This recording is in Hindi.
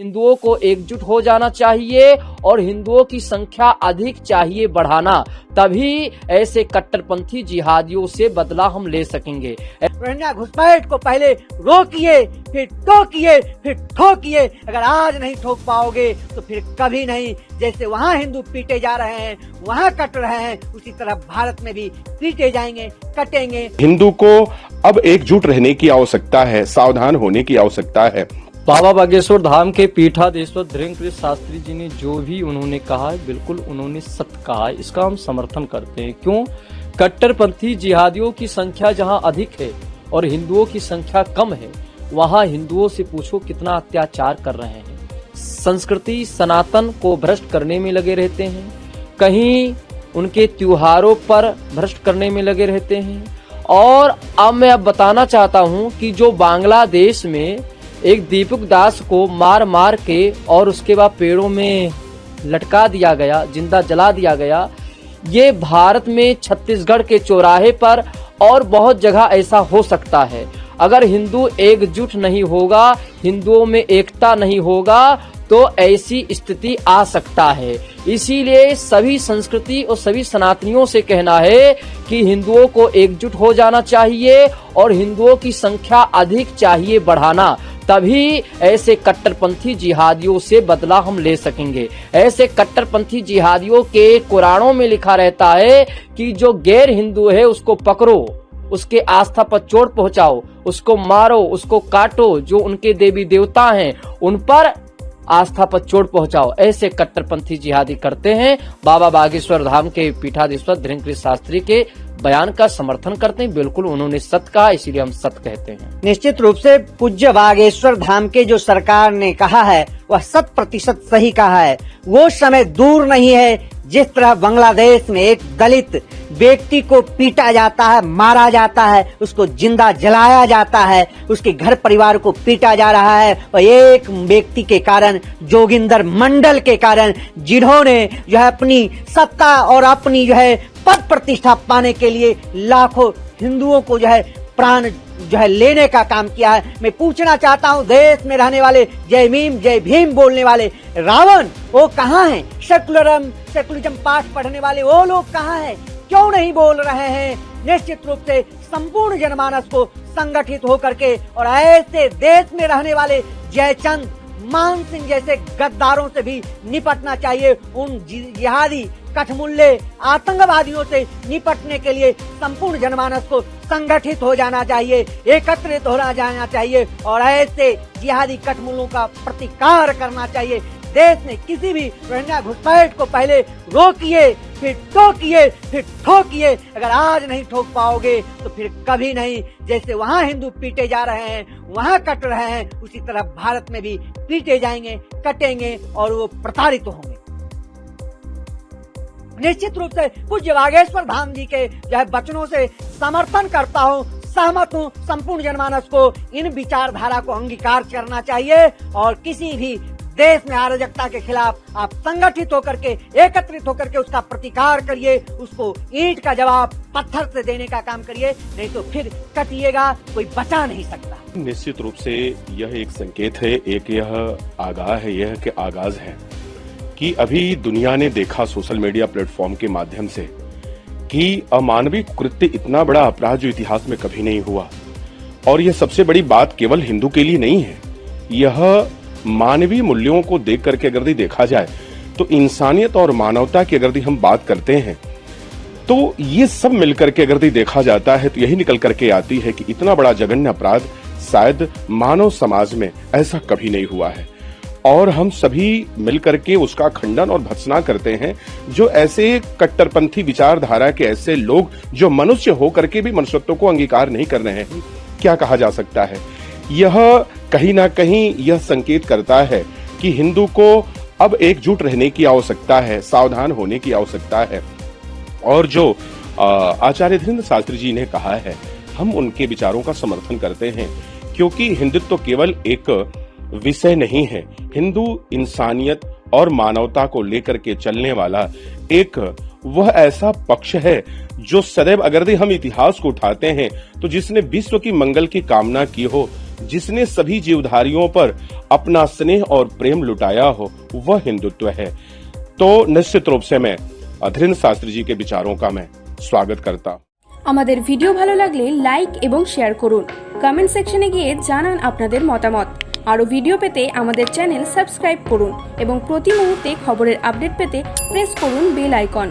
हिंदुओं को एकजुट हो जाना चाहिए और हिंदुओं की संख्या अधिक चाहिए बढ़ाना, तभी ऐसे कट्टरपंथी जिहादियों से बदला हम ले सकेंगे। रोहिंग्या घुसपैठ को पहले रोकिए, फिर टोकिए, फिर ठोकिए। अगर आज नहीं ठोक पाओगे तो फिर कभी नहीं। जैसे वहाँ हिंदू पीटे जा रहे हैं, वहाँ कट रहे हैं, उसी तरह भारत में भी पीटे जाएंगे, कटेंगे। हिंदू को अब एकजुट रहने की आवश्यकता है, सावधान होने की आवश्यकता है। बाबा बागेश्वर धाम के पीठाधीश्वर धीरेन्द्र शास्त्री जी ने जो भी उन्होंने कहा है, बिल्कुल उन्होंने सत्य कहा है। इसका हम समर्थन करते हैं। क्यों? कट्टरपंथी जिहादियों की संख्या जहां अधिक है और हिंदुओं की संख्या कम है, वहां हिंदुओं से पूछो कितना अत्याचार कर रहे हैं। संस्कृति सनातन को भ्रष्ट करने में लगे रहते हैं, कहीं उनके त्योहारों पर भ्रष्ट करने में लगे रहते हैं। और अब मैं बताना चाहता हूं कि जो बांग्लादेश में एक दीपक दास को मार मार के और उसके बाद पेड़ों में लटका दिया गया, जिंदा जला दिया गया, ये भारत में छत्तीसगढ़ के चौराहे पर और बहुत जगह ऐसा हो सकता है। अगर हिंदू एकजुट नहीं होगा, हिंदुओं में एकता नहीं होगा, तो ऐसी स्थिति आ सकता है। इसीलिए सभी संस्कृति और सभी सनातनियों से कहना है कि हिंदुओं को एकजुट हो जाना चाहिए और हिंदुओं की संख्या अधिक चाहिए बढ़ाना, तभी ऐसे कट्टरपंथी जिहादियों से बदला हम ले सकेंगे। ऐसे कट्टरपंथी जिहादियों के कुरानों में लिखा रहता है कि जो गैर हिंदू है उसको पकड़ो, उसके आस्था पर चोट पहुंचाओ, उसको मारो, उसको काटो। जो उनके देवी देवता हैं उन पर आस्था पर चोट पहुंचाओ। ऐसे कट्टरपंथी जिहादी करते हैं। बाबा बागेश्वर धाम के पीठाधीश्वर धीरेन्द्र शास्त्री के बयान का समर्थन करते हैं। बिल्कुल उन्होंने सत्य कहा, इसीलिए हम सत्य कहते हैं। निश्चित रूप से पूज्य बागेश्वर धाम के जो सरकार ने कहा है वह 100% सही कहा है। वो समय दूर नहीं है जिस तरह बांग्लादेश में एक दलित व्यक्ति को पीटा जाता है, मारा जाता है, उसको जिंदा जलाया जाता है, उसके घर परिवार को पीटा जा रहा है। और एक व्यक्ति के कारण, जोगिंदर मंडल के कारण, जिन्होंने जो है अपनी सत्ता और अपनी जो है पद प्रतिष्ठा पाने के लिए लाखों हिंदुओं को जो है प्राण जो है लेने का काम किया है। मैं पूछना चाहता हूँ, देश में रहने वाले जय भीम बोलने वाले रावण वो कहाँ हैं? सेकुलरिज्म पाठ पढ़ने वाले वो लोग कहाँ हैं? क्यों नहीं बोल रहे हैं? निश्चित रूप से संपूर्ण जनमानस को संगठित होकर के और ऐसे देश में रहने वाले जयचंद मान सिंह जैसे गद्दारों से भी निपटना चाहिए। उन जिहादी कठमुल्ले आतंकवादियों से निपटने के लिए संपूर्ण जनमानस को संगठित हो जाना चाहिए, एकत्रित हो जाना चाहिए और ऐसे जिहादी कठमुल्लों का प्रतिकार करना चाहिए। देश ने किसी भी रोहिंग्या घुसपैठ को पहले रोकिए, फिर टोकिए, फिर ठोकिए। अगर आज नहीं ठोक पाओगे तो फिर कभी नहीं। जैसे वहाँ हिंदू पीटे जा रहे हैं, वहाँ कट रहे हैं, उसी तरह भारत में भी पीटे जाएंगे, कटेंगे और वो प्रताड़ित होंगे। निश्चित रूप से पूज्य बागेश्वर धाम जी के जो है वचनों से समर्थन करता हूँ, सहमत हूँ। संपूर्ण जनमानस को इन विचारधारा को अंगीकार करना चाहिए और किसी भी देश में अराजकता के खिलाफ आप संगठित होकर के, एकत्रित होकर के उसका प्रतिकार करिए, उसको ईंट का जवाब पत्थर से देने का काम करिए, नहीं तो फिर कटिएगा, कोई बचा नहीं सकता। निश्चित रूप से यह एक संकेत है, एक यह आगाह है, यह कि आगाज है कि अभी दुनिया ने देखा सोशल मीडिया प्लेटफॉर्म के माध्यम से कि अमानवीय कृत्य, इतना बड़ा अपराध जो इतिहास में कभी नहीं हुआ। और यह सबसे बड़ी बात केवल हिंदू के लिए नहीं है, यह मानवीय मूल्यों को देख करके अगर देखा जाए तो इंसानियत और मानवता की अगर हम बात करते हैं तो ये सब मिलकर के अगर देखा जाता है तो यही निकल करके आती है कि इतना बड़ा जघन्य अपराध शायद मानव समाज में ऐसा कभी नहीं हुआ है। और हम सभी मिलकर के उसका खंडन और भर्त्सना करते हैं, जो ऐसे कट्टरपंथी विचारधारा के ऐसे लोग जो मनुष्य होकर के भी मनुष्यत्व को अंगीकार नहीं कर रहे हैं। क्या कहा जा सकता है? यह कहीं ना कहीं यह संकेत करता है कि हिंदू को अब एकजुट रहने की आवश्यकता है, सावधान होने की आवश्यकता है। और जो आचार्य धीरेन्द्र शास्त्री जी ने कहा है, हम उनके विचारों का समर्थन करते हैं, क्योंकि हिंदुत्व तो केवल एक विषय नहीं है। हिंदू इंसानियत और मानवता को लेकर के चलने वाला एक वह ऐसा पक्ष है जो सदैव अगर हम इतिहास को उठाते हैं तो जिसने विश्व की मंगल की कामना की हो, जिसने सभी जीवधारियों पर अपना स्नेह और प्रेम लुटाया हो, वह हिंदुत्व है। तो निश्चित रूप से मैं धीरेन्द्र शास्त्री जी के विचारों का मैं स्वागत करता। আমাদের ভিডিও ভালো লাগলে লাইক এবং শেয়ার করুন। কমেন্ট সেকশনে গিয়ে জানান আপনাদের মতামত। আরো ভিডিও পেতে আমাদের চ্যানেল সাবস্ক্রাইব করুন এবং প্রতি মুহূর্তে খবরের আপডেট পেতে প্রেস করুন বেল আইকন।